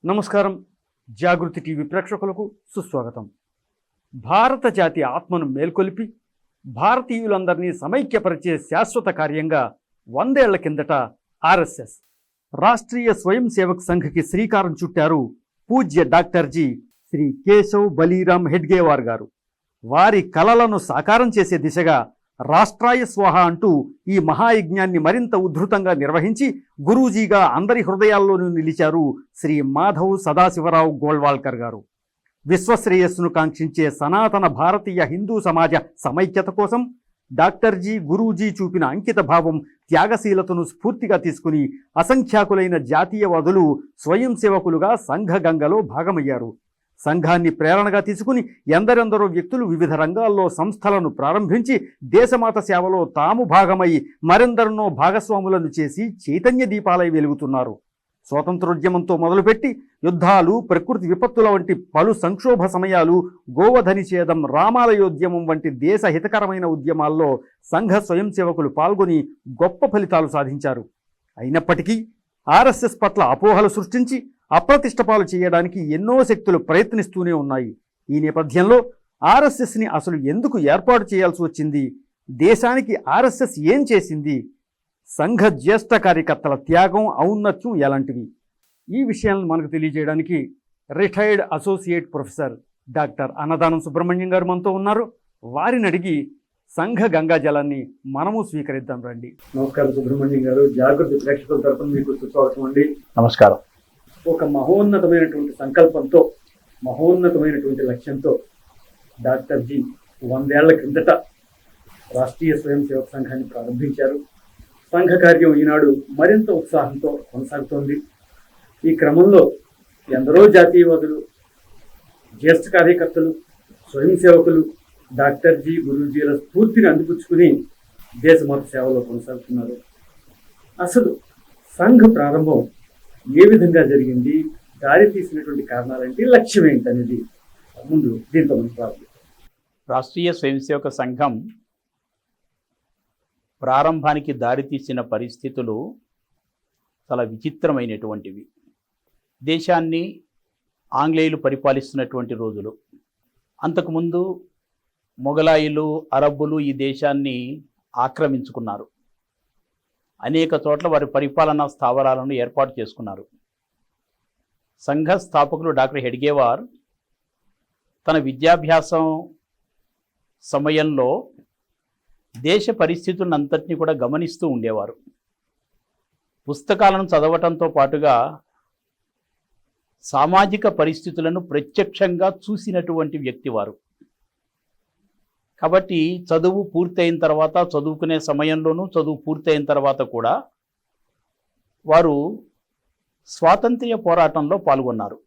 నమస్కారం. జాగృతి టీవీ ప్రేక్షకులకు సుస్వాగతం. భారత జాతి ఆత్మను మేల్కొల్పి భారతీయులందరినీ సమైక్యపరిచే శాశ్వత కార్యంగా 100 ఏళ్ల కిందట ఆర్ఎస్ఎస్ రాష్ట్రీయ స్వయం సేవక్ సంఘ్కి శ్రీకారం చుట్టారు పూజ్య డాక్టర్ జీ శ్రీ కేశవ్ బలీరామ్ హెడ్గేవార్ గారు. వారి కలలను సాకారం చేసే దిశగా రాష్ట్రాయ స్వాహ అంటూ ఈ మహాయజ్ఞాన్ని మరింత ఉద్ధృతంగా నిర్వహించి గురూజీగా అందరి హృదయాల్లోనూ నిలిచారు శ్రీ మాధవ్ సదాశివరావు గోల్వాల్కర్ గారు. విశ్వశ్రేయస్సును కాంక్షించే సనాతన భారతీయ హిందూ సమాజ సమైక్యత కోసం డాక్టర్ జీ గురూజీ చూపిన అంకిత భావం, త్యాగశీలతను స్ఫూర్తిగా తీసుకుని అసంఖ్యాకులైన జాతీయవాదులు స్వయం సేవకులుగా సంఘ గంగలో భాగమయ్యారు. సంఘాన్ని ప్రేరణగా తీసుకుని ఎందరెందరో వ్యక్తులు వివిధ రంగాల్లో సంస్థలను ప్రారంభించి దేశమాత సేవలో తాము భాగమై మరెందరినో భాగస్వాములను చేసి చైతన్య దీపాలై వెలుగుతున్నారు. స్వాతంత్రోద్యమంతో మొదలుపెట్టి యుద్ధాలు, ప్రకృతి విపత్తుల వంటి పలు సంక్షోభ సమయాలు, గోవధ నిషేధం, రామాలయోద్యమం వంటి దేశ హితకరమైన ఉద్యమాల్లో సంఘ స్వయం సేవకులు పాల్గొని గొప్ప ఫలితాలు సాధించారు. అయినప్పటికీ ఆర్ఎస్ఎస్ పట్ల అపోహలు సృష్టించి అప్రతిష్టపాలు చేయడానికి ఎన్నో శక్తులు ప్రయత్నిస్తూనే ఉన్నాయి. ఈ నేపథ్యంలో ఆర్ఎస్ఎస్ని అసలు ఎందుకు ఏర్పాటు చేయాల్సి వచ్చింది? దేశానికి ఆర్ఎస్ఎస్ ఏం చేసింది? సంఘ జ్యేష్ఠ కార్యకర్తల త్యాగం, ఔన్నత్యం ఎలాంటివి? ఈ విషయాలను మనకు తెలియజేయడానికి రిటైర్డ్ అసోసియేట్ ప్రొఫెసర్ డాక్టర్ అన్నదానం సుబ్రహ్మణ్యం గారు మనతో ఉన్నారు. వారిని అడిగి సంఘ గంగా జలాన్ని మనము స్వీకరిద్దాం రండి. నమస్కారం సుబ్రహ్మణ్యం గారు. జాగృతి ప్రేక్షకుల తరఫున మీకు సుస్వాగతం అండి. నమస్కారం. ఒక మహోన్నతమైనటువంటి సంకల్పంతో, మహోన్నతమైనటువంటి లక్ష్యంతో డాక్టర్ జీ 100 ఏళ్ల క్రిందట రాష్ట్రీయ స్వయం సేవక సంఘాన్ని ప్రారంభించారు. సంఘ కార్యం ఈనాడు మరింత ఉత్సాహంతో కొనసాగుతోంది. ఈ క్రమంలో ఎందరో జాతీయవాదులు, జ్యేష్ఠ కార్యకర్తలు, స్వయం సేవకులు డాక్టర్ జీ గురూజీల స్ఫూర్తిని అందిపుచ్చుకుని దేశమాత సేవలో కొనసాగుతున్నారు. అసలు సంఘ ప్రారంభం ఏ విధంగా జరిగింది, దారి తీసినటువంటి కారణాలేంటి, లక్ష్యం ఏంటనేది ముందు దీంతో మనం ప్రారంభిద్దాం. రాష్ట్రీయ స్వయం సేవక సంఘం ప్రారంభానికి దారితీసిన పరిస్థితులు చాలా విచిత్రమైనటువంటివి. దేశాన్ని ఆంగ్లేయులు పరిపాలిస్తున్నటువంటి రోజులు. అంతకుముందు మొఘలాయులు, అరబ్బులు ఈ దేశాన్ని ఆక్రమించుకున్నారు. అనేక చోట్ల వారి పరిపాలనా స్థావరాలను ఏర్పాటు చేసుకున్నారు. సంఘ స్థాపకులు డాక్టర్ హెడ్గేవార్ తన విద్యాభ్యాసం సమయంలో దేశ పరిస్థితులంతటినీ కూడా గమనిస్తూ ఉండేవారు. పుస్తకాలను చదవటంతో పాటుగా సామాజిక పరిస్థితులను ప్రత్యక్షంగా చూసినటువంటి వ్యక్తి వారు. కాబట్టి చదువు పూర్తయిన తర్వాత, చదువుకునే సమయంలోనూ, చదువు పూర్తయిన తర్వాత కూడా వారు స్వాతంత్ర్య పోరాటంలో పాల్గొన్నారు.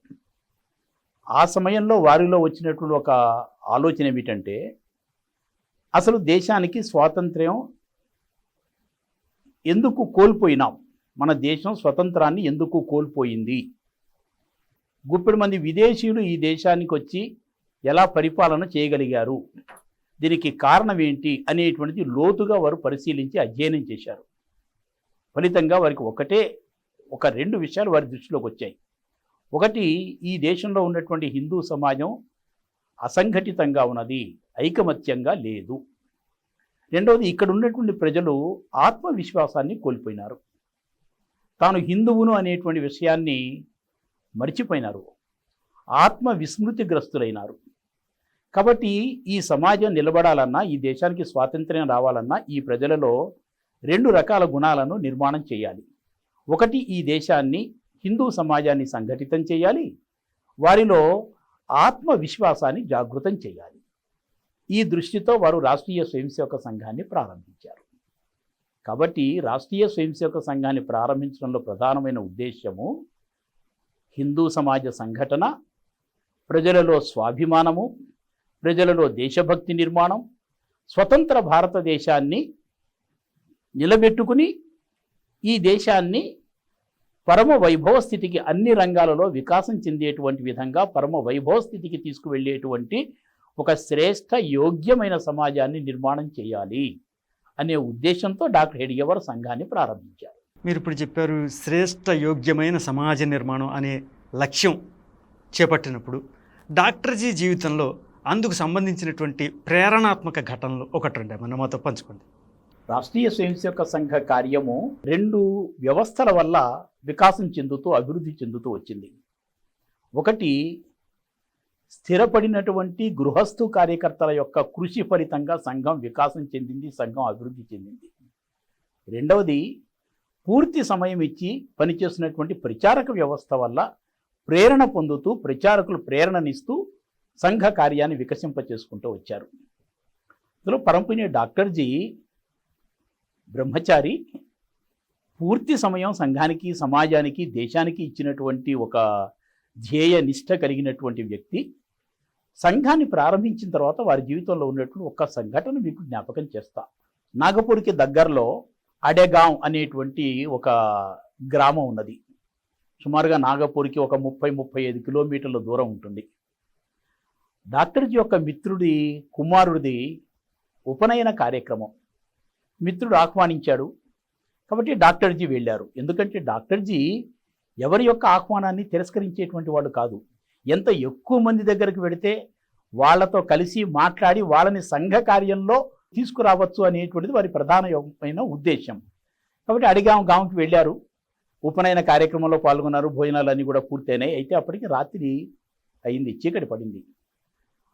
ఆ సమయంలో వారిలో వచ్చినటువంటి ఒక ఆలోచన ఏమిటంటే, అసలు దేశానికి స్వాతంత్ర్యం ఎందుకు కోల్పోయినాం, మన దేశం స్వతంత్రాన్ని ఎందుకు కోల్పోయింది, గుప్పెడు మంది విదేశీయులు ఈ దేశానికి వచ్చి ఎలా పరిపాలన చేయగలిగారు, దీనికి కారణం ఏంటి అనేటువంటిది లోతుగా వారు పరిశీలించి అధ్యయనం చేశారు. ఫలితంగా వారికి ఒక రెండు విషయాలు వారి దృష్టిలోకి వచ్చాయి. ఒకటి, ఈ దేశంలో ఉన్నటువంటి హిందూ సమాజం అసంఘటితంగా ఉన్నది, ఐకమత్యంగా లేదు. రెండవది, ఇక్కడ ఉన్నటువంటి ప్రజలు ఆత్మవిశ్వాసాన్ని కోల్పోయినారు, తాను హిందువును అనేటువంటి విషయాన్ని మర్చిపోయినారు, ఆత్మ విస్మృతిగ్రస్తులైనారు. కాబట్టి ఈ సమాజం నిలబడాలన్నా, ఈ దేశానికి స్వాతంత్ర్యం రావాలన్నా ఈ ప్రజలలో 2 రకాల గుణాలను నిర్మాణం చేయాలి. ఒకటి, ఈ దేశాన్ని, హిందూ సమాజాన్ని సంఘటితం చేయాలి, వారిలో ఆత్మవిశ్వాసాన్ని జాగృతం చేయాలి. ఈ దృష్టితో వారు రాష్ట్రీయ స్వయం సేవక సంఘాన్ని ప్రారంభించారు. కాబట్టి రాష్ట్రీయ స్వయం సేవక సంఘాన్ని ప్రారంభించడంలో ప్రధానమైన ఉద్దేశము హిందూ సమాజ సంఘటన, ప్రజలలో స్వాభిమానము, ప్రజలలో దేశభక్తి నిర్మాణం, స్వతంత్ర భారతదేశాన్ని నిలబెట్టుకుని ఈ దేశాన్ని పరమ వైభవ స్థితికి, అన్ని రంగాలలో వికాసం చెందేటువంటి విధంగా పరమ వైభవ స్థితికి తీసుకువెళ్ళేటువంటి ఒక శ్రేష్ఠ యోగ్యమైన సమాజాన్ని నిర్మాణం చేయాలి అనే ఉద్దేశంతో డాక్టర్ హెడ్గేవార్ సంఘాన్ని ప్రారంభించారు. మీరు ఇప్పుడు చెప్పారు శ్రేష్ఠ యోగ్యమైన సమాజ నిర్మాణం అనే లక్ష్యం చేపట్టినప్పుడు డాక్టర్జీ జీవితంలో అందుకు సంబంధించినటువంటి ప్రేరణాత్మక ఘటనలు ఒకటి రెండు ఏమన్నా మాతో పంచుకోండి. రాష్ట్రీయ స్వయంసేవక సంఘ కార్యము 2 వ్యవస్థల వల్ల వికాసం చెందుతూ అభివృద్ధి చెందుతూ వచ్చింది. ఒకటి, స్థిరపడినటువంటి గృహస్థు కార్యకర్తల యొక్క కృషి ఫలితంగా సంఘం వికాసం చెందింది, సంఘం అభివృద్ధి చెందింది. రెండవది, పూర్తి సమయం ఇచ్చి పనిచేస్తున్నటువంటి ప్రచారక వ్యవస్థ వల్ల ప్రేరణ పొందుతూ ప్రచారకులు ప్రేరణనిస్తూ సంఘ కార్యాన్ని వికసింపచేసుకుంటూ వచ్చారు. ఇందులో పరంపుణ్య డాక్టర్జీ బ్రహ్మచారి, పూర్తి సమయం సంఘానికి, సమాజానికి, దేశానికి ఇచ్చినటువంటి ఒక ధ్యేయ నిష్ట కలిగినటువంటి వ్యక్తి. సంఘాన్ని ప్రారంభించిన తర్వాత వారి జీవితంలో ఉన్నటువంటి ఒక సంఘటన మీకు జ్ఞాపకం చేస్తా. నాగపూర్కి దగ్గరలో అడేగాం అనేటువంటి ఒక గ్రామం ఉన్నది. సుమారుగా నాగపూర్కి ఒక 30-35 కిలోమీటర్ల దూరం ఉంటుంది. డాక్టర్జీ యొక్క మిత్రుడి కుమారుడిది ఉపనయన కార్యక్రమం. మిత్రుడు ఆహ్వానించాడు కాబట్టి డాక్టర్జీ వెళ్ళారు. ఎందుకంటే డాక్టర్జీ ఎవరి యొక్క ఆహ్వానాన్ని తిరస్కరించేటువంటి వాడు కాదు. ఎంత ఎక్కువ మంది దగ్గరికి వెడితే వాళ్ళతో కలిసి మాట్లాడి వాళ్ళని సంఘ కార్యంలో తీసుకురావచ్చు అనేటువంటిది వారి ప్రధానమైన ఉద్దేశం. కాబట్టి గాంకి వెళ్ళారు, ఉపనయన కార్యక్రమంలో పాల్గొన్నారు, భోజనాలన్నీ కూడా పూర్తయినాయి. అయితే అప్పటికి రాత్రి అయింది, చీకటి పడింది.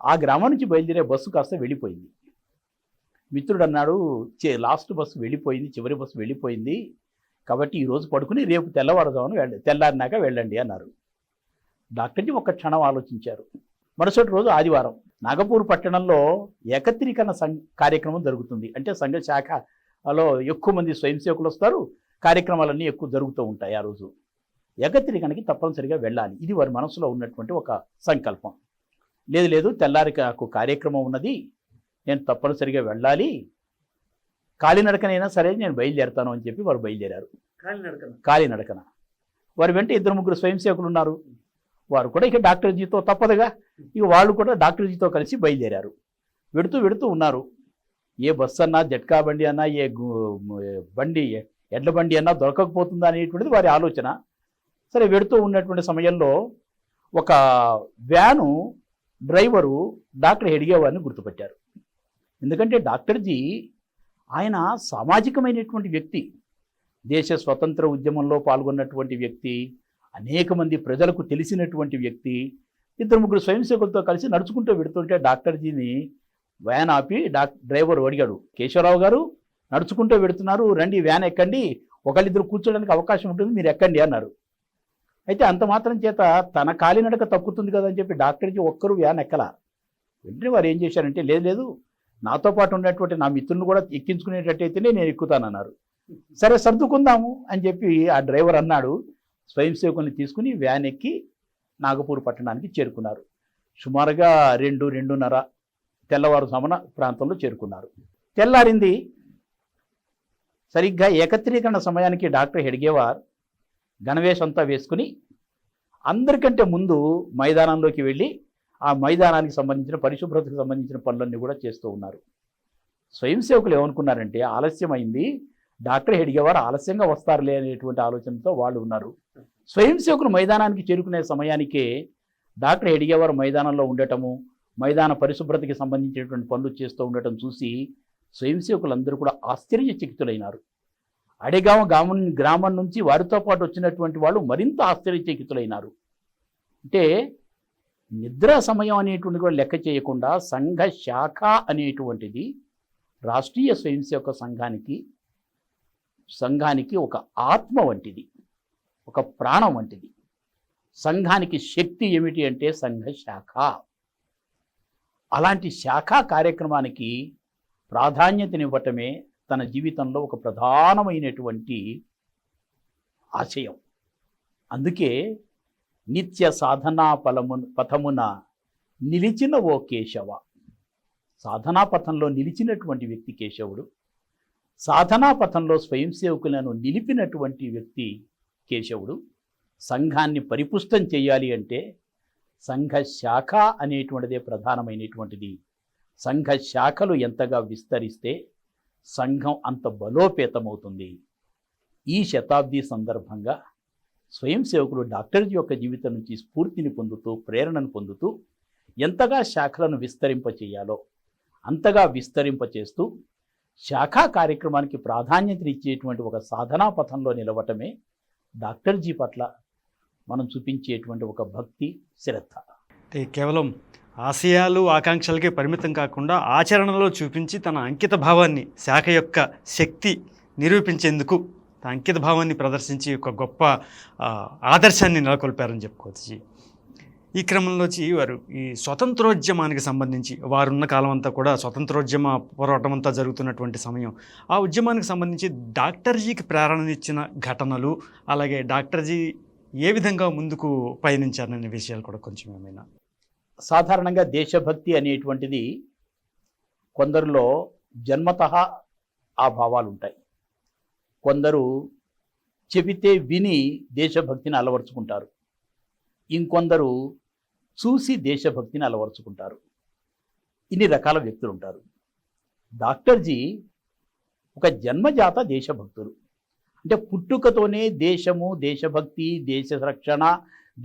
ఆ గ్రామం నుంచి బయలుదేరే బస్సు కాస్త వెళ్ళిపోయింది. మిత్రుడు అన్నాడు, లాస్ట్ బస్సు వెళ్ళిపోయింది, చివరి బస్సు వెళ్ళిపోయింది, కాబట్టి ఈరోజు పడుకుని రేపు తెల్లవారుజామున తెల్లారినాక వెళ్ళండి అన్నారు. డాక్టర్జీ ఒక్క క్షణం ఆలోచించారు. మరుసటి రోజు ఆదివారం నాగపూర్ పట్టణంలో ఏకత్రీకరణ కార్యక్రమం జరుగుతుంది. అంటే సంఘ శాఖలో ఎక్కువ మంది స్వయం సేవకులు వస్తారు, కార్యక్రమాలన్నీ ఎక్కువ జరుగుతూ ఉంటాయి. ఆ రోజు ఏకత్రీకరణకి తప్పనిసరిగా వెళ్ళాలి, ఇది వారి మనసులో ఉన్నటువంటి ఒక సంకల్పం. లేదు తెల్లారికి కార్యక్రమం ఉన్నది, నేను తప్పనిసరిగా వెళ్ళాలి, కాలినడకనైనా సరే నేను బయలుదేరుతాను అని చెప్పి వారు బయలుదేరారు. కాలినడకన వారి వెంట 2-3 స్వయం సేవకులు ఉన్నారు. వారు కూడా ఇక డాక్టర్జీతో తప్పదుగా, ఇక వాళ్ళు కూడా డాక్టర్జీతో కలిసి బయలుదేరారు. వెడుతూ ఉన్నారు. ఏ బస్సు అన్నా, జట్కా బండి అన్నా, ఏ బండి ఎడ్ల బండి అన్నా దొరకకపోతుందా అనేటువంటిది వారి ఆలోచన. సరే, వెడుతూ ఉన్నటువంటి సమయంలో ఒక వ్యాను డ్రైవరు డాక్టర్ హెడ్గేవార్ని గుర్తుపట్టారు. ఎందుకంటే డాక్టర్జీ ఆయన సామాజికమైనటువంటి వ్యక్తి, దేశ స్వతంత్ర ఉద్యమంలో పాల్గొన్నటువంటి వ్యక్తి, అనేక మంది ప్రజలకు తెలిసినటువంటి వ్యక్తి. 2-3 స్వయం సేవకులతో కలిసి నడుచుకుంటూ వెడుతుంటే డాక్టర్జీని వ్యాన్ ఆపి డ్రైవర్ అడిగాడు, కేశవరావు గారు నడుచుకుంటూ వెడుతున్నారు, రండి వ్యాన్ ఎక్కండి, ఒకళ్ళిద్దరు కూర్చోడానికి అవకాశం ఉంటుంది, మీరు ఎక్కండి అన్నారు. అయితే అంత మాత్రం చేత తన కాలినడక తప్పుతుంది కదా అని చెప్పి డాక్టర్జీ ఒక్కరు వ్యాన్ ఎక్కల. వెంటనే వారు ఏం చేశారంటే, లేదు నాతో పాటు ఉన్నటువంటి నా మిత్రులను కూడా ఎక్కించుకునేటట్టయితేనే నేను ఎక్కుతానన్నారు. సరే సర్దుకుందాము అని చెప్పి ఆ డ్రైవర్ అన్నాడు. స్వయం సేవకుల్ని తీసుకుని వ్యాన్ ఎక్కి నాగపూర్ పట్టణానికి చేరుకున్నారు. సుమారుగా 2-2:30 తెల్లవారుజామున ప్రాంతంలో చేరుకున్నారు. తెల్లారింది. సరిగ్గా ఏకత్రీకరణ సమయానికి డాక్టర్ హెడ్గేవార్ గణవేషంతా వేసుకుని అందరికంటే ముందు మైదానంలోకి వెళ్ళి ఆ మైదానానికి సంబంధించిన పరిశుభ్రతకు సంబంధించిన పనులన్నీ కూడా చేస్తూ ఉన్నారు. స్వయం సేవకులు ఏమనుకున్నారంటే, ఆలస్యమైంది, డాక్టర్ హెడ్గేవార్ ఆలస్యంగా వస్తారులే అనేటువంటి ఆలోచనతో వాళ్ళు ఉన్నారు. స్వయం సేవకులు మైదానానికి చేరుకునే సమయానికే డాక్టర్ హెడ్గేవార్ మైదానంలో ఉండటము, మైదాన పరిశుభ్రతకి సంబంధించినటువంటి పనులు చేస్తూ ఉండటం చూసి స్వయం సేవకులందరూ కూడా ఆశ్చర్యచకితులైనారు. గ్రామం నుంచి వారితో పాటు వచ్చినటువంటి వాళ్ళు మరింత ఆశ్చర్యచకితులైనారు. అంటే నిద్ర సమయం అనేటువంటి కూడా లెక్క చేయకుండా సంఘ శాఖ అనేటువంటిది రాష్ట్రీయ స్వయం సేవక సంఘానికి ఒక ఆత్మ వంటిది, ఒక ప్రాణం వంటిది. సంఘానికి శక్తి ఏమిటి అంటే సంఘ శాఖ. అలాంటి శాఖా కార్యక్రమానికి ప్రాధాన్యతనివ్వటమే తన జీవితంలో ఒక ప్రధానమైనటువంటి ఆశయం. అందుకే నిత్య సాధనా పథమున నిలిచిన ఓ కేశవ, సాధనా పథంలో నిలిచినటువంటి వ్యక్తి కేశవుడు, సాధనా పథంలో స్వయం సేవకులను నిలిపినటువంటి వ్యక్తి కేశవుడు. సంఘాన్ని పరిపుష్టం చేయాలి అంటే సంఘ శాఖ అనేటువంటిదే ప్రధానమైనటువంటిది. సంఘ శాఖలు ఎంతగా విస్తరిస్తే సంఘం అంత బలోపేతమవుతుంది. ఈ శతాబ్ది సందర్భంగా స్వయం సేవకులు డాక్టర్జీ యొక్క జీవితం నుంచి స్ఫూర్తిని పొందుతూ ప్రేరణను పొందుతూ ఎంతగా శాఖలను విస్తరింపచేయాలో అంతగా విస్తరింపచేస్తూ శాఖా కార్యక్రమానికి ప్రాధాన్యతనిచ్చేటువంటి ఒక సాధనా పథంలో నిలవటమే డాక్టర్జీ పట్ల మనం చూపించేటువంటి ఒక భక్తి శ్రద్ధ. అంటే కేవలం ఆశయాలు ఆకాంక్షలకే పరిమితం కాకుండా ఆచరణలో చూపించి తన అంకిత భావాన్ని, శాఖ యొక్క శక్తి నిరూపించేందుకు తన అంకిత భావాన్ని ప్రదర్శించి ఒక గొప్ప ఆదర్శాన్ని నెలకొల్పారని చెప్పుకోవచ్చు. ఈ క్రమంలోచి వారు ఈ స్వతంత్రోద్యమానికి సంబంధించి వారున్న కాలం అంతా కూడా స్వతంత్రోద్యమ పోరాటం అంతా జరుగుతున్నటువంటి సమయం, ఆ ఉద్యమానికి సంబంధించి డాక్టర్జీకి ప్రేరణనిచ్చిన ఘటనలు, అలాగే డాక్టర్జీ ఏ విధంగా ముందుకు పయనించారనే విషయాలు కూడా కొంచెం ఏమైనా. సాధారణంగా దేశభక్తి అనేటువంటిది కొందరిలో జన్మతః ఆ భావాలు ఉంటాయి. కొందరు చెబితే విని దేశభక్తిని అలవర్చుకుంటారు, ఇంకొందరు చూసి దేశభక్తిని అలవర్చుకుంటారు. ఇన్ని రకాల వ్యక్తులు ఉంటారు. డాక్టర్జీ ఒక జన్మజాత దేశభక్తులు. అంటే పుట్టుకతోనే దేశము, దేశభక్తి, దేశ రక్షణ,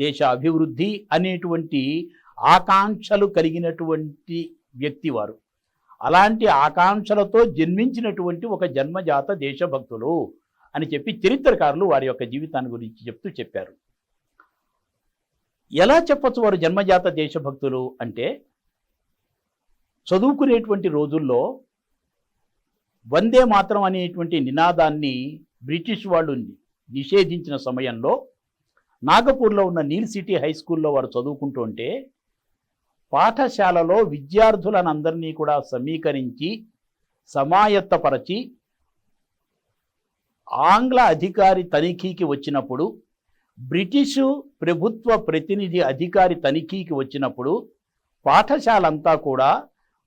దేశ అభివృద్ధి అనేటువంటి ఆకాంక్షలు కలిగినటువంటి వ్యక్తి వారు. అలాంటి ఆకాంక్షలతో జన్మించినటువంటి ఒక జన్మజాత దేశభక్తులు అని చెప్పి చరిత్రకారులు వారి యొక్క జీవితాన్ని గురించి చెప్తూ చెప్పారు. ఎలా చెప్పచ్చు వారు జన్మజాత దేశభక్తులు అంటే, చదువుకునేటువంటి రోజుల్లో వందే మాతరం అనేటువంటి నినాదాన్ని బ్రిటిష్ వాళ్ళు నిషేధించిన సమయంలో నాగపూర్లో ఉన్న నీల్ సిటీ హై స్కూల్లో వారు చదువుకుంటుంటే పాఠశాలలో విద్యార్థులనందరినీ కూడా సమీకరించి సమాయత్తపరచి ఆంగ్ల అధికారి తనిఖీకి వచ్చినప్పుడు, బ్రిటిషు ప్రభుత్వ ప్రతినిధి అధికారి తనిఖీకి వచ్చినప్పుడు పాఠశాలంతా కూడా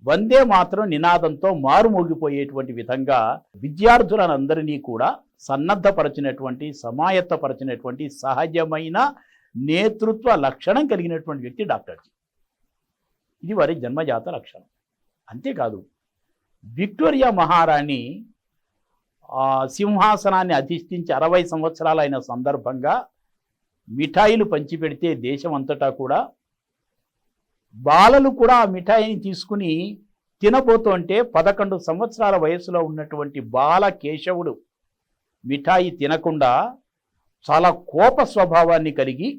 వందే మాత్రం నినాదంతో మారుమోగిపోయేటువంటి విధంగా విద్యార్థులనందరినీ కూడా సన్నద్ధపరచినటువంటి, సమాయత్తపరచినటువంటి సహజమైన నేతృత్వ లక్షణం కలిగినటువంటి వ్యక్తి డాక్టర్జీ. ఇది వారి జన్మజాత లక్షణం. అంతేకాదు, విక్టోరియా మహారాణి సింహాసనాన్ని అధిష్ఠించి 60 సంవత్సరాలైన సందర్భంగా మిఠాయిలు పంచిపెడితే దేశం అంతటా కూడా బాలలు కూడా ఆ మిఠాయిని తీసుకుని తినబోతుంటే 11 సంవత్సరాల వయసులో ఉన్నటువంటి బాల కేశవుడు మిఠాయి తినకుండా చాలా కోప స్వభావాన్ని కలిగి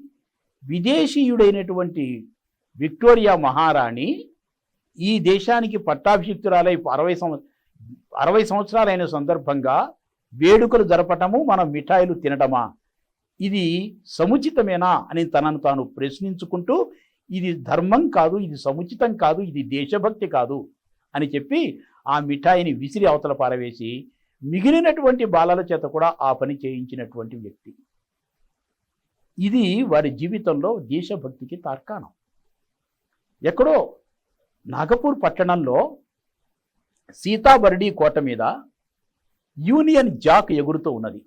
విదేశీయుడైనటువంటి విక్టోరియా మహారాణి ఈ దేశానికి పట్టాభిషిక్తురాలై 60 సంవత్సరాలైన సందర్భంగా వేడుకలు జరపటము, మనం మిఠాయిలు తినటమా, ఇది సముచితమేనా అని తనను తాను ప్రశ్నించుకుంటూ, ఇది ధర్మం కాదు, ఇది సముచితం కాదు, ఇది దేశభక్తి కాదు అని చెప్పి ఆ మిఠాయిని విసిరి అవతల పారవేసి మిగిలినటువంటి బాలల చేత కూడా ఆ పని చేయించినటువంటి వ్యక్తి. ఇది వారి జీవితంలో దేశభక్తికి తార్కాణం. ఎక్కడో నాగపూర్ పట్టణంలో సీతాబర్డీ కోట మీద యూనియన్ జాక్ ఎగురుతూ ఉన్నది.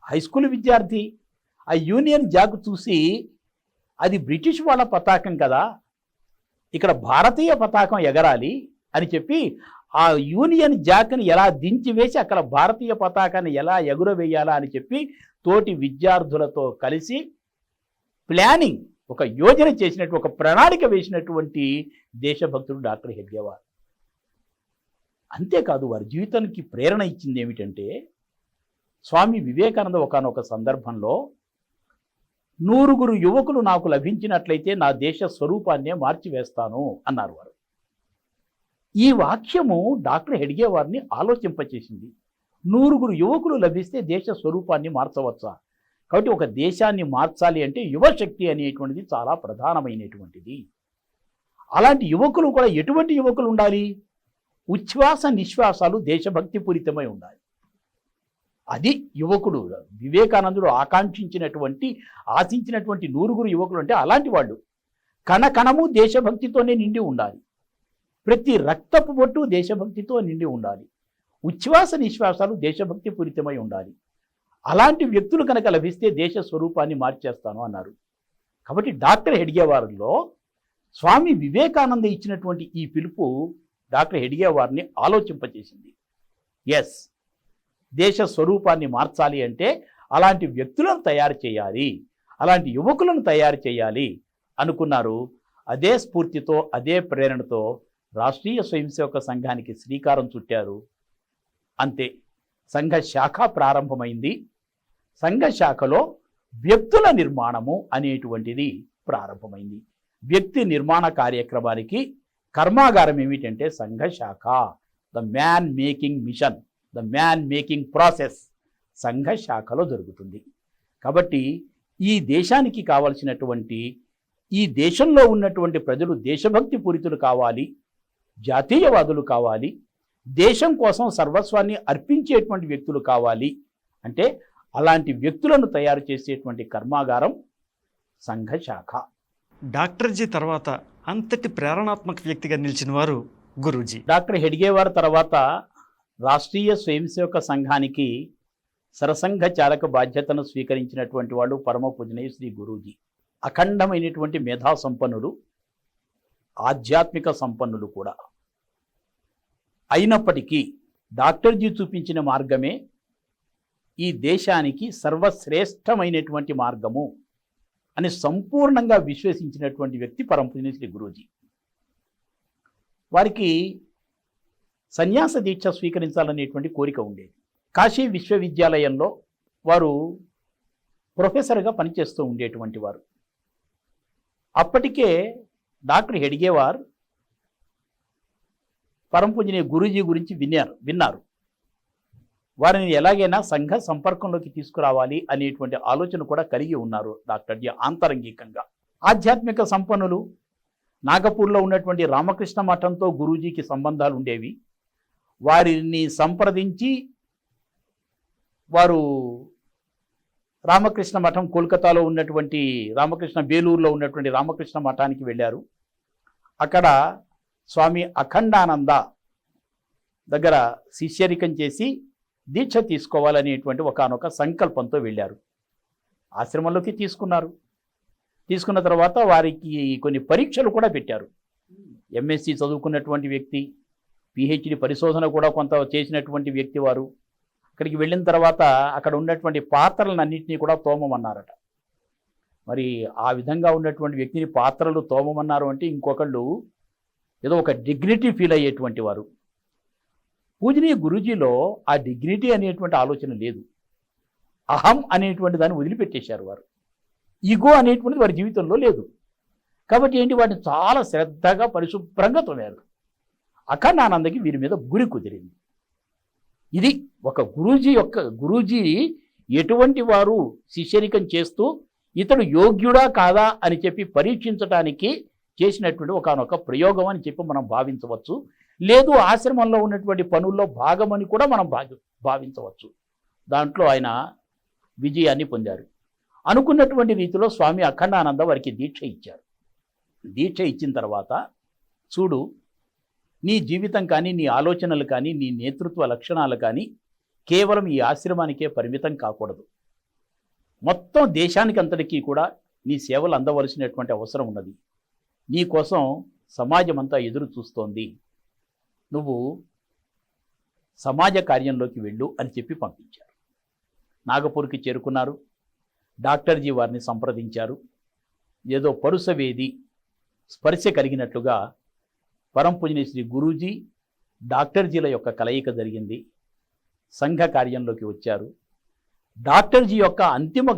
హై స్కూల్ విద్యార్థి ఆ యూనియన్ జాక్ చూసి, అది బ్రిటిష్ వాళ్ళ పతాకం కదా, ఇక్కడ భారతీయ పతాకం ఎగరాలి అని చెప్పి ఆ యూనియన్ జాక్ని ఎలా దించివేసి అక్కడ భారతీయ పతాకాన్ని ఎలా ఎగురవేయాలా అని చెప్పి తోటి విద్యార్థులతో కలిసి ప్లానింగ్, ఒక యోజన చేసినట్టు, ఒక ప్రణాళిక వేసినటువంటి దేశభక్తుడు డాక్టర్ హెడ్గేవార్. అంతేకాదు, వారి జీవితానికి ప్రేరణ ఇచ్చింది ఏమిటంటే, స్వామి వివేకానంద ఒకానొక సందర్భంలో 100 యువకులు నాకు లభించినట్లయితే నా దేశ స్వరూపాన్నే మార్చివేస్తాను అన్నారు వారు. ఈ వాక్యము డాక్టర్ హెడ్గేవార్ని ఆలోచింపచేసింది. 100 యువకులు లభిస్తే దేశ స్వరూపాన్ని మార్చవచ్చా? కాబట్టి ఒక దేశాన్ని మార్చాలి అంటే యువశక్తి అనేటువంటిది చాలా ప్రధానమైనటువంటిది. అలాంటి యువకులు కూడా ఎటువంటి యువకులు ఉండాలి? ఉచ్ఛ్వాస నిశ్వాసాలు దేశభక్తి పూరితమై ఉండాలి. అది యువకుడు. వివేకానందుడు ఆకాంక్షించినటువంటి, ఆశించినటువంటి 100 యువకులు అంటే అలాంటి వాళ్ళు. కణకణము దేశభక్తితోనే నిండి ఉండాలి. ప్రతి రక్తపు బొట్టు దేశభక్తితో నిండి ఉండాలి. ఉచ్ఛ్వాస నిశ్వాసాలు దేశభక్తి పూరితమై ఉండాలి. అలాంటి వ్యక్తులు కనుక లభిస్తే దేశ స్వరూపాన్ని మార్చేస్తాను అన్నారు. కాబట్టి డాక్టర్ హెడ్గేవార్లో స్వామి వివేకానంద ఇచ్చినటువంటి ఈ పిలుపు డాక్టర్ హెడ్గేవార్ని ఆలోచింపచేసింది. ఎస్, దేశ స్వరూపాన్ని మార్చాలి అంటే అలాంటి వ్యక్తులను తయారు చేయాలి, అలాంటి యువకులను తయారు చేయాలి అనుకున్నారు. అదే స్ఫూర్తితో, అదే ప్రేరణతో రాష్ట్రీయ స్వయం సేవక సంఘానికి శ్రీకారం చుట్టారు. అంతే, సంఘ శాఖ ప్రారంభమైంది. సంఘ శాఖలో వ్యక్తుల నిర్మాణము అనేటువంటిది ప్రారంభమైంది. వ్యక్తి నిర్మాణ కార్యక్రమానికి కర్మాగారం ఏమిటంటే సంఘ శాఖ. The man making mission, the man making process సంఘ శాఖలో జరుగుతుంది. కాబట్టి ఈ దేశానికి కావలసినటువంటి, ఈ దేశంలో ఉన్నటువంటి ప్రజలు దేశభక్తి పూరితులు కావాలి, జాతీయవాదులు కావాలి, దేశం కోసం సర్వస్వాన్ని అర్పించేటువంటి వ్యక్తులు కావాలి అంటే అలాంటి వ్యక్తులను తయారు చేసేటువంటి కర్మాగారం సంఘ శాఖ. డాక్టర్జీ తర్వాత అంతటి ప్రేరణాత్మక వ్యక్తిగా నిలిచిన వారు గురూజీ. డాక్టర్ హెడ్గేవార్ తర్వాత రాష్ట్రీయ స్వయం సేవక సంఘానికి సరసంఘ చాలక బాధ్యతను స్వీకరించినటువంటి వాళ్ళు పరమ పూజనీయ శ్రీ గురూజీ. అఖండమైనటువంటి మేధా సంపన్నులు, ఆధ్యాత్మిక సంపన్నులు కూడా. అయినప్పటికీ డాక్టర్జీ చూపించిన మార్గమే ఈ దేశానికి సర్వశ్రేష్టమైనటువంటి మార్గము అని సంపూర్ణంగా విశ్వసించినటువంటి వ్యక్తి పరమ పూజనీయ శ్రీ గురూజీ. వారికి సన్యాస దీక్ష స్వీకరించాలనేటువంటి కోరిక ఉండేది. కాశీ విశ్వవిద్యాలయంలో వారు ప్రొఫెసర్గా పనిచేస్తూ ఉండేటువంటి వారు. అప్పటికే డాక్టర్ హెడ్గేవార్ పరమ పూజనీయ గురూజీ గురించి విన్నారు. వారిని ఎలాగైనా సంఘ సంపర్కంలోకి తీసుకురావాలి అనేటువంటి ఆలోచన కూడా కలిగి ఉన్నారు డాక్టర్జీ ఆంతరంగికంగా. ఆధ్యాత్మిక సంపన్నులు. నాగపూర్లో ఉన్నటువంటి రామకృష్ణ మఠంతో గురూజీకి సంబంధాలు ఉండేవి. వారిని సంప్రదించి వారు రామకృష్ణ మఠం, కోల్కతాలో ఉన్నటువంటి రామకృష్ణ, బేలూరులో ఉన్నటువంటి రామకృష్ణ మఠానికి వెళ్ళారు. అక్కడ స్వామి అఖండానంద దగ్గర శిష్యరికం చేసి దీక్ష తీసుకోవాలనేటువంటి ఒకానొక సంకల్పంతో వెళ్ళారు. ఆశ్రమంలోకి తీసుకున్న తర్వాత వారికి కొన్ని పరీక్షలు కూడా పెట్టారు. ఎంఎస్సి చదువుకున్నటువంటి వ్యక్తి, పిహెచ్డి పరిశోధన కూడా కొంత చేసినటువంటి వ్యక్తి వారు. అక్కడికి వెళ్ళిన తర్వాత అక్కడ ఉన్నటువంటి పాత్రలన్నింటినీ కూడా తోమమన్నారట. మరి ఆ విధంగా ఉన్నటువంటి వ్యక్తిని పాత్రలు తోమమన్నారు అంటే ఇంకొకళ్ళు ఏదో ఒక డిగ్నిటీ ఫీల్ అయ్యేటువంటి వారు. పూజనీయ గురూజీలో ఆ డిగ్నిటీ అనేటువంటి ఆలోచన లేదు. అహం అనేటువంటి దాన్ని వదిలిపెట్టేశారు వారు. ఈగో అనేటువంటిది వారి జీవితంలో లేదు. కాబట్టి ఏంటి, వాటిని చాలా శ్రద్ధగా పరిశుభ్రంగా తోమారు. అఖండానందకి వీరి మీద గురి కుదిరింది. ఇది ఒక గురూజీ ఎటువంటి వారు శిష్యరికం చేస్తూ ఇతడు యోగ్యుడా కాదా అని చెప్పి పరీక్షించడానికి చేసినటువంటి ఒకనొక ప్రయోగం అని చెప్పి మనం భావించవచ్చు. లేదు, ఆశ్రమంలో ఉన్నటువంటి పనుల్లో భాగమని కూడా మనం భావించవచ్చు. దాంట్లో ఆయన విజయాన్ని పొందారు. అనుకున్నటువంటి రీతిలో స్వామి అఖండానంద వారికి దీక్ష ఇచ్చారు. దీక్ష ఇచ్చిన తర్వాత, చూడు, నీ జీవితం కానీ, నీ ఆలోచనలు కానీ, నీ నేతృత్వ లక్షణాలు కానీ కేవలం ఈ ఆశ్రమానికే పరిమితం కాకూడదు. మొత్తం దేశానికి అంతటికీ కూడా నీ సేవలు అందవలసినటువంటి అవసరం ఉన్నది. నీ కోసం సమాజం అంతా ఎదురు చూస్తోంది. నువ్వు సమాజ కార్యంలోకి వెళ్ళు అని చెప్పి పంపించారు. నాగపూర్కి చేరుకున్నారు. డాక్టర్జీ వారిని సంప్రదించారు. ఏదో పరుసవేది స్పర్శ కలిగినట్లుగా పరమ పూజనీయ శ్రీ గురూజీ, డాక్టర్జీల యొక్క కలయిక జరిగింది. సంఘ కార్యంలోకి వచ్చారు. డాక్టర్జీ యొక్క అంతిమ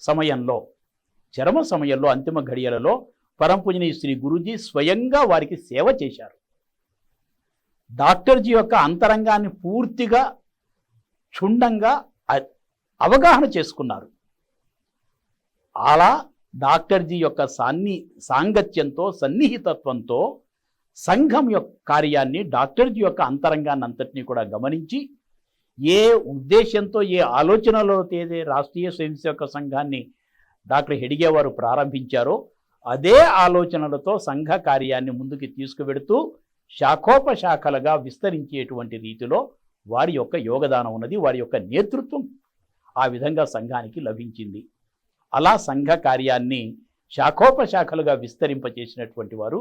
సమయంలో, చరమ సమయంలో, అంతిమ ఘడియలలో పరమ పూజనీయ శ్రీ గురూజీ స్వయంగా వారికి సేవ చేశారు. డాక్టర్జీ యొక్క అంతరంగాన్ని పూర్తిగా క్షుణ్ణంగా అవగాహన చేసుకున్నారు. అలా డాక్టర్జీ యొక్క సాంగత్యంతో, సన్నిహితత్వంతో సంఘం యొక్క కార్యాన్ని, డాక్టర్జీ యొక్క అంతరంగాన్ని అంతటినీ కూడా గమనించి, ఏ ఉద్దేశంతో, ఏ ఆలోచనలో అయితే రాష్ట్రీయ స్వయం సేవక సంఘాన్ని డాక్టర్ హెడ్గేవారు ప్రారంభించారో అదే ఆలోచనలతో సంఘ కార్యాన్ని ముందుకు తీసుకువెడుతూ శాఖోపశాఖలుగా విస్తరించేటువంటి రీతిలో వారి యొక్క యోగదానం ఉన్నది. వారి యొక్క నేతృత్వం ఆ విధంగా సంఘానికి లభించింది. అలా సంఘ కార్యాన్ని శాఖోపశాఖలుగా విస్తరింపచేసినటువంటి వారు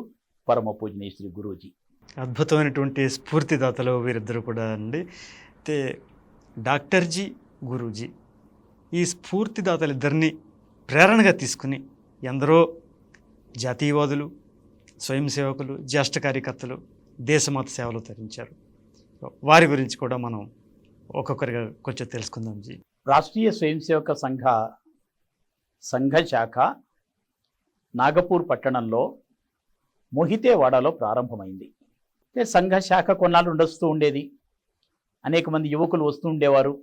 పరమ పూజనీయ శ్రీ గురూజీ. అద్భుతమైనటువంటి స్ఫూర్తిదాతలు వీరిద్దరు కూడా అండి. అయితే డాక్టర్జీ, గురూజీ ఈ స్ఫూర్తిదాతలిద్దరినీ ప్రేరణగా తీసుకుని ఎందరో జాతీయవాదులు, స్వయం సేవకులు, జ్యేష్ఠ కార్యకర్తలు దేశమాత సేవలు తరించారు. వారి గురించి కూడా మనం ఒక్కొక్కరిగా కొంచెం తెలుసుకుందాం జీ. రాష్ట్రీయ స్వయం సేవక సంఘ శాఖ నాగపూర్ పట్టణంలో మొహితేవాడలో ప్రారంభమైంది. సంఘ శాఖ కొన్నాళ్ళు ఉండొస్తూ ఉండేది. అనేక మంది యువకులు వస్తూ ఉండేవారు,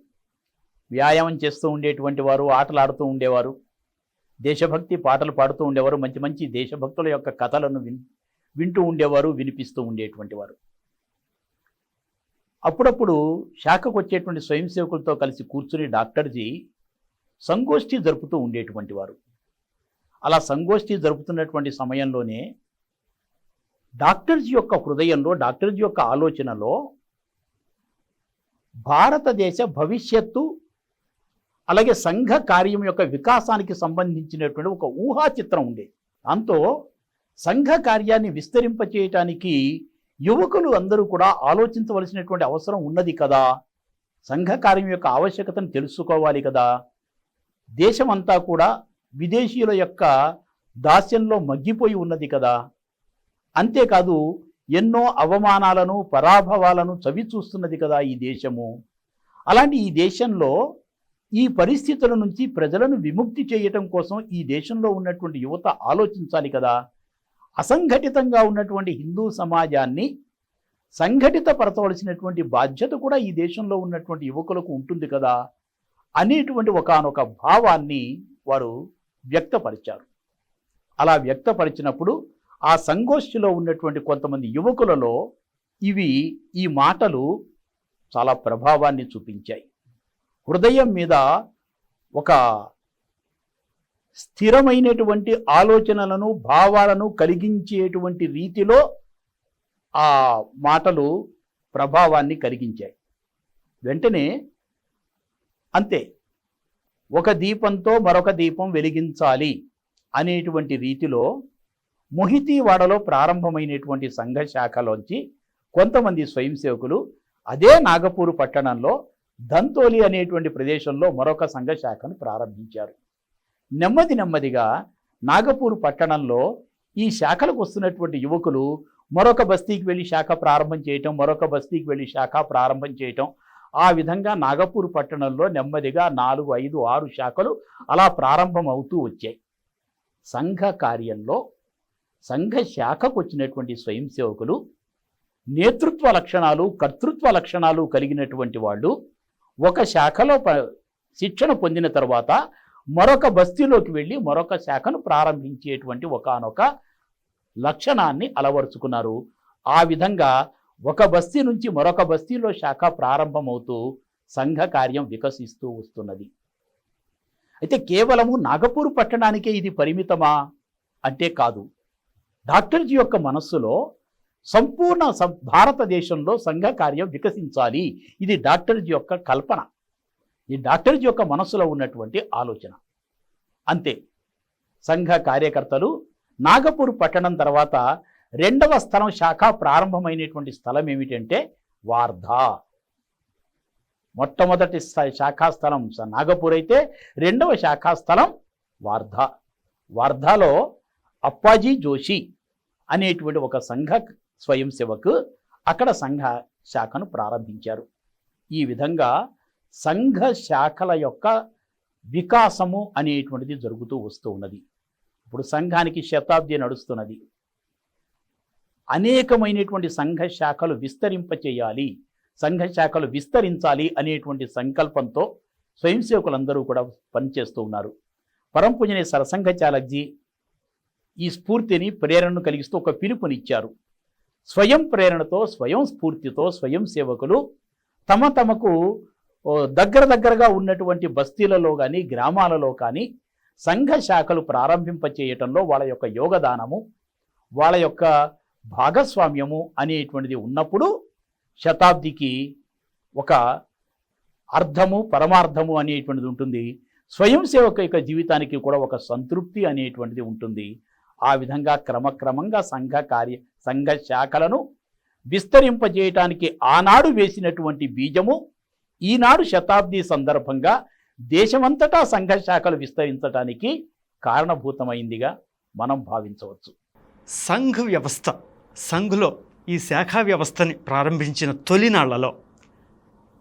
వ్యాయామం చేస్తూ ఉండేటువంటి వారు, ఆటలు ఆడుతూ ఉండేవారు, దేశభక్తి పాటలు పాడుతూ ఉండేవారు, మంచి మంచి దేశభక్తుల యొక్క కథలను వింటూ ఉండేవారు, వినిపిస్తూ ఉండేటువంటి వారు. అప్పుడప్పుడు శాఖకు వచ్చేటువంటి స్వయం సేవకులతో కలిసి కూర్చుని డాక్టర్జీ సంగోష్ఠి జరుపుతూ ఉండేటువంటి వారు. అలా సంగోష్ఠి జరుపుతున్నటువంటి సమయంలోనే డాక్టర్జీ యొక్క హృదయంలో, డాక్టర్జీ యొక్క ఆలోచనలో భారతదేశ భవిష్యత్తు అలాగే సంఘ కార్యం యొక్క వికాసానికి సంబంధించినటువంటి ఒక ఊహా చిత్రం ఉండేది. దాంతో సంఘ కార్యాన్ని విస్తరింపచేయటానికి యువకులు అందరూ కూడా ఆలోచించవలసినటువంటి అవసరం ఉన్నది కదా, సంఘ కార్యం యొక్క ఆవశ్యకతను తెలుసుకోవాలి కదా, దేశమంతా కూడా విదేశీయుల యొక్క దాస్యంలో మగ్గిపోయి ఉన్నది కదా, అంతేకాదు ఎన్నో అవమానాలను పరాభవాలను చవి చూస్తున్నది కదా ఈ దేశము. అలాంటి ఈ దేశంలో ఈ పరిస్థితుల నుంచి ప్రజలను విముక్తి చేయటం కోసం ఈ దేశంలో ఉన్నటువంటి యువత ఆలోచించాలి కదా, అసంఘటితంగా ఉన్నటువంటి హిందూ సమాజాన్ని సంఘటితపరచవలసినటువంటి బాధ్యత కూడా ఈ దేశంలో ఉన్నటువంటి యువకులకు ఉంటుంది కదా అనేటువంటి ఒకానొక భావాన్ని వారు వ్యక్తపరిచారు. అలా వ్యక్తపరిచినప్పుడు ఆ సంగోష్ఠిలో ఉన్నటువంటి కొంతమంది యువకులలో ఈ మాటలు చాలా ప్రభావాన్ని చూపించాయి. హృదయం మీద ఒక స్థిరమైనటువంటి ఆలోచనలను, భావాలను కలిగించేటువంటి రీతిలో ఆ మాటలు ప్రభావాన్ని కలిగించాయి. వెంటనే అంతే, ఒక దీపంతో మరొక దీపం వెలిగించాలి అనేటువంటి రీతిలో మొహితీవాడలో ప్రారంభమైనటువంటి సంఘ శాఖలోంచి కొంతమంది స్వయం సేవకులు అదే నాగపూర్ పట్టణంలో దంతోలి అనేటువంటి ప్రదేశంలో మరొక సంఘ శాఖను ప్రారంభించారు. నెమ్మదిగా నాగపూర్ పట్టణంలో ఈ శాఖలకు వస్తున్నటువంటి యువకులు మరొక బస్తీకి వెళ్ళి శాఖ ప్రారంభం చేయటం, మరొక బస్తీకి వెళ్ళి శాఖ ప్రారంభం చేయటం, ఆ విధంగా నాగపూర్ పట్టణంలో నెమ్మదిగా 4, 5, 6 శాఖలు అలా ప్రారంభం అవుతూ వచ్చాయి. సంఘ కార్యంలో సంఘ శాఖకు వచ్చినటువంటి స్వయం సేవకులు నేతృత్వ లక్షణాలు, కర్తృత్వ లక్షణాలు కలిగినటువంటి వాళ్ళు ఒక శాఖలో శిక్షణ పొందిన తర్వాత మరొక బస్తీలోకి వెళ్ళి మరొక శాఖను ప్రారంభించేటువంటి ఒకానొక లక్షణాన్ని అలవరుచుకున్నారు. ఆ విధంగా ఒక బస్తీ నుంచి మరొక బస్తీలో శాఖ ప్రారంభమవుతూ సంఘ కార్యం వికసిస్తూ వస్తున్నది. అయితే కేవలము నాగపూర్ పట్టణానికే ఇది పరిమితమా అంటే కాదు. డాక్టర్జీ యొక్క మనస్సులో సంపూర్ణ భారతదేశంలో సంఘ కార్యం వికసించాలి, ఇది డాక్టర్జీ యొక్క కల్పన, ఈ డాక్టర్జీ యొక్క మనస్సులో ఉన్నటువంటి ఆలోచన. అంతే, సంఘ కార్యకర్తలు నాగపూర్ పట్టణం తర్వాత రెండవ స్థలం శాఖ ప్రారంభమైనటువంటి స్థలం ఏమిటంటే వార్ధా. మొట్టమొదటి శాఖా స్థలం నాగపూర్ అయితే రెండవ శాఖా స్థలం వార్ధా. వార్ధాలో అప్పాజీ జోషి అనేటువంటి ఒక సంఘ స్వయం సేవకు అక్కడ సంఘ శాఖను ప్రారంభించారు. ఈ విధంగా సంఘ శాఖల యొక్క వికాసము అనేటువంటిది జరుగుతూ వస్తూ ఉన్నది. ఇప్పుడు సంఘానికి శతాబ్ది నడుస్తున్నది. అనేకమైనటువంటి సంఘ శాఖలు విస్తరింపచేయాలి, సంఘ శాఖలు విస్తరించాలి అనేటువంటి సంకల్పంతో స్వయం సేవకులందరూ కూడా పనిచేస్తూ ఉన్నారు. పరంపూజనే సరసంఘ చాలక్జీ ఈ స్ఫూర్తిని, ప్రేరణను కలిగిస్తూ ఒక పిలుపునిచ్చారు. స్వయం ప్రేరణతో, స్వయం స్ఫూర్తితో స్వయం సేవకులు తమకు దగ్గరగా ఉన్నటువంటి బస్తీలలో కానీ గ్రామాలలో కానీ సంఘ శాఖలు ప్రారంభింపచేయటంలో వాళ్ళ యొక్క యోగదానము, వాళ్ళ యొక్క భాగస్వామ్యము అనేటువంటిది ఉన్నప్పుడు శతాబ్దికి ఒక అర్థము, పరమార్థము అనేటువంటిది ఉంటుంది. స్వయం సేవక యొక్క జీవితానికి కూడా ఒక సంతృప్తి అనేటువంటిది ఉంటుంది. ఆ విధంగా క్రమక్రమంగా సంఘ శాఖలను విస్తరింపజేయటానికి ఆనాడు వేసినటువంటి బీజము ఈనాడు శతాబ్ది సందర్భంగా దేశమంతటా సంఘ శాఖలు విస్తరించడానికి కారణభూతమైందిగా మనం భావించవచ్చు. సంఘ్ వ్యవస్థ, సంఘ్లో ఈ శాఖా వ్యవస్థని ప్రారంభించిన తొలినాళ్లలో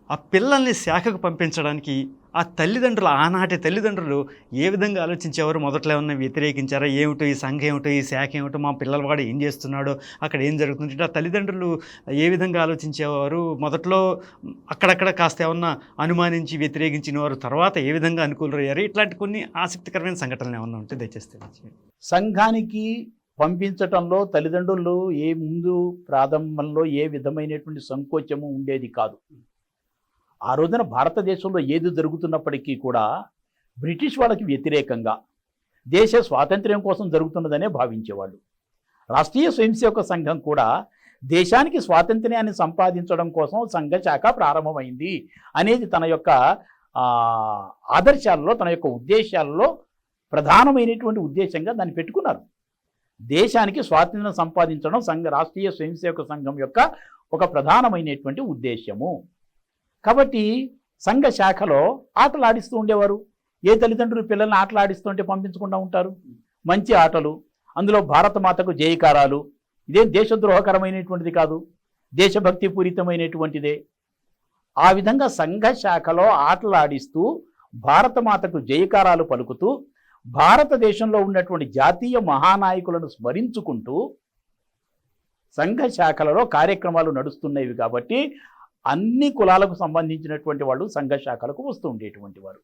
ఆ పిల్లల్ని శాఖకు పంపించడానికి ఆ తల్లిదండ్రులు, ఆనాటి తల్లిదండ్రులు ఏ విధంగా ఆలోచించేవారు? మొదట్లో ఏమన్నా వ్యతిరేకించారా? ఏమిటో ఈ సంఘం ఏమిటో, ఈ శాఖ ఏమిటో, మా పిల్లలవాడు ఏం చేస్తున్నాడో, అక్కడ ఏం జరుగుతుంది, ఆ తల్లిదండ్రులు ఏ విధంగా ఆలోచించేవారు? మొదట్లో అక్కడక్కడ కాస్త ఏమన్నా అనుమానించి వ్యతిరేకించిన వారు, తర్వాత ఏ విధంగా అనుకూలయ్యారు? ఇట్లాంటి కొన్ని ఆసక్తికరమైన సంఘటనలు ఏమన్నా ఉంటే దయచేసి తెలియజేయండి. సంఘానికి పంపించటంలో తల్లిదండ్రులు ముందు ప్రారంభంలో ఏ విధమైనటువంటి సంకోచము ఉండేది కాదు. ఆ రోజున భారతదేశంలో ఏది జరుగుతున్నప్పటికీ కూడా బ్రిటిష్ వాళ్ళకి వ్యతిరేకంగా దేశ స్వాతంత్ర్యం కోసం జరుగుతున్నదనే భావించేవాళ్ళు. రాష్ట్రీయ స్వయంసేవక సంఘం కూడా దేశానికి స్వాతంత్ర్యాన్ని సంపాదించడం కోసం సంఘ శాఖ ప్రారంభమైంది అనేది తన యొక్క ఆదర్శాలలో, తన యొక్క ఉద్దేశాలలో ప్రధానమైనటువంటి ఉద్దేశంగా దాన్ని పెట్టుకున్నారు. దేశానికి స్వాతంత్ర్యం సంపాదించడం రాష్ట్రీయ స్వయంసేవక సంఘం యొక్క ఒక ప్రధానమైనటువంటి ఉద్దేశము. కాబట్టి సంఘ శాఖలో ఆటలు ఆడిస్తూ ఉండేవారు. ఏ తల్లిదండ్రులు పిల్లల్ని ఆటలు ఆడిస్తుంటే పంపించకుండా ఉంటారు? మంచి ఆటలు, అందులో భారతమాతకు జయకారాలు. ఇదేం దేశద్రోహకరమైనటువంటిది కాదు, దేశభక్తి పూరితమైనటువంటిదే. ఆ విధంగా సంఘ శాఖలో ఆటలు ఆడిస్తూ భారతమాతకు జయకారాలు పలుకుతూ భారతదేశంలో ఉన్నటువంటి జాతీయ మహానాయకులను స్మరించుకుంటూ సంఘ శాఖలలో కార్యక్రమాలు నడుస్తున్నవి. కాబట్టి అన్ని కులాలకు సంబంధించినటువంటి వాళ్ళు సంఘ శాఖలకు వస్తూ ఉండేటువంటి వారు.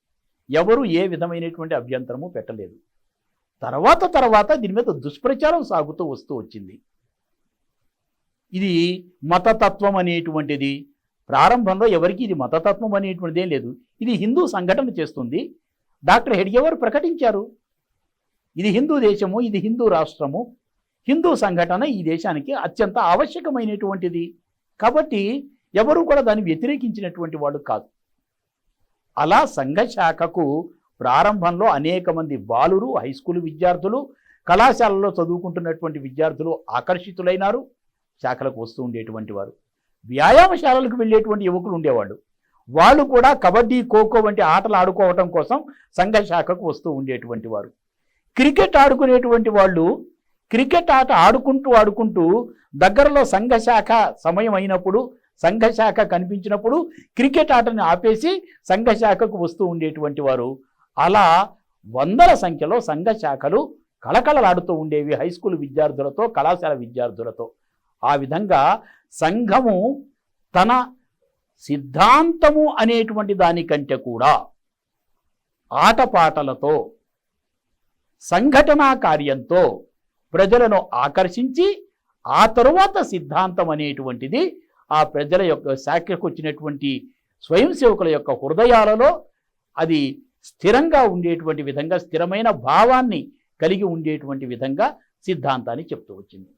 ఎవరు ఏ విధమైనటువంటి అభ్యంతరము పెట్టలేదు. తర్వాత దీని మీద దుష్ప్రచారం సాగుతూ వస్తూ వచ్చింది. ఇది మతతత్వం అనేటువంటిది ప్రారంభంలో ఎవరికి ఇది మతతత్వం అనేటువంటిదేం లేదు. ఇది హిందూ సంఘటన చేస్తుంది. డాక్టర్ హెడ్గేవార్ ప్రకటించారు, ఇది హిందూ దేశము, ఇది హిందూ రాష్ట్రము, హిందూ సంఘటన ఈ దేశానికి అత్యంత ఆవశ్యకమైనటువంటిది. కాబట్టి ఎవరు కూడా దాన్ని వ్యతిరేకించినటువంటి వాళ్ళు కాదు. అలా సంఘ శాఖకు ప్రారంభంలో అనేక మంది బాలురు, హై స్కూల్ విద్యార్థులు, కళాశాలలో చదువుకుంటున్నటువంటి విద్యార్థులు ఆకర్షితులైనారు, శాఖలకు వస్తూ ఉండేటువంటి వారు. వ్యాయామశాలలకు వెళ్ళేటువంటి యువకులు ఉండేవాళ్ళు. వాళ్ళు కూడా కబడ్డీ, ఖోఖో వంటి ఆటలు ఆడుకోవటం కోసం సంఘ శాఖకు వస్తూ ఉండేటువంటి వారు. క్రికెట్ ఆడుకునేటువంటి వాళ్ళు క్రికెట్ ఆట ఆడుకుంటూ దగ్గరలో సంఘ శాఖ సమయం అయినప్పుడు, సంఘ శాఖ కనిపించినప్పుడు క్రికెట్ ఆటని ఆపేసి సంఘ శాఖకు వస్తూ ఉండేటువంటి వారు. అలా వందల సంఖ్యలో సంఘ శాఖలు కళకళలాడుతూ ఉండేవి హై స్కూల్ విద్యార్థులతో, కళాశాల విద్యార్థులతో. ఆ విధంగా సంఘము తన సిద్ధాంతము అనేటువంటి దానికంటే కూడా ఆటపాటలతో, సంఘటనా కార్యంతో ప్రజలను ఆకర్షించి ఆ తరువాత సిద్ధాంతం అనేటువంటిది ఆ ప్రజల యొక్క శాఖకు వచ్చినటువంటి స్వయం సేవకుల యొక్క హృదయాలలో అది స్థిరంగా ఉండేటువంటి విధంగా, స్థిరమైన భావాన్ని కలిగి ఉండేటువంటి విధంగా సిద్ధాంతాన్ని చెప్తూ వచ్చింది.